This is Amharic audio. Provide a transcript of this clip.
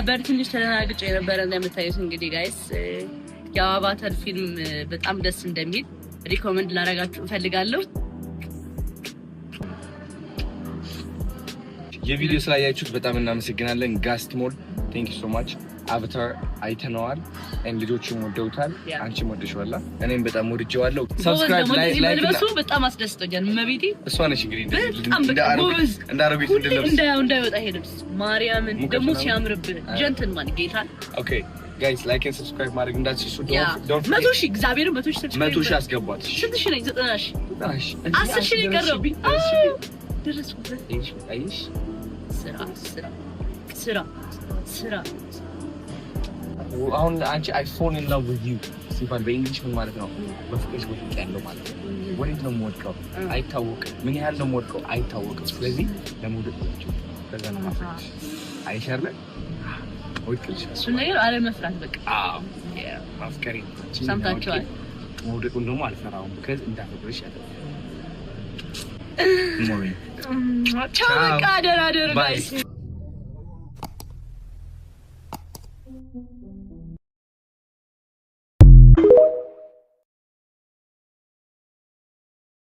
ነበር ትንሽ ተናግጬ ነበር እንደምታዩት እንግዲህ ጋይስ የአቫታር ፊልም በጣም ደስ እንደሚል ሪኮመንድ ላደርጋችሁ እፈልጋለሁ። የቪዲዮ ስላያችሁት በጣም እናመሰግናለን። ጋስት ሞድ ቴንክ ዩ ሶ ማች። አቫታር አይተነዋል and ልጆቹም ወደውታል። አንቺም ወደሽዋላ፣ እኔም በጣም ወድጄዋለሁ። ሰብስክራይብ ላይክ በጣም አስደስቶኛል። መቤቴ እሷ ነች እንግዲህ እንዳረጉት እንዳይወጣ ሄደስ ማርያምን ደግሞ ሲያምርብህ ጀንትልማን ጌታ ኦኬ ጋይስ ላይክ ኤንድ ሰብስክራይብ ማድረግ እንዳትረሱ። ዶንት 100,000 እግዚአብሔርን 100,000 ሰብስክራይብ 100,000 አስገቧት። ስንት ሺህ ነኝ? 90,000 10,000 ይቀርብ ደረስኩበት። አይሽ ስራ አሁን አንቺ አይፎን ኢን ላቭ ዊዝ ዩ ሲባል በእንግሊዝ ምን ማለት ነው? በፍቅር ውስጥ ያለው ማለት ነው። ወዴት ነው የምወድቀው አይታወቅም። ምን ያህል ነው የምወድቀው አይታወቅም። ስለዚህ ለመውደቅ ነው ከዛ ነው ማፍቀር አይሻለ ወድቅልሽ እሱ ነገር አለመፍራት በቃ ማፍቀሪ ሰምታችኋል። መውደቁን ደግሞ አልፈራውም ከዚህ እንዳፈቅርሽ ያለ ቻው በቃ ደህና ደሩ ጋይስ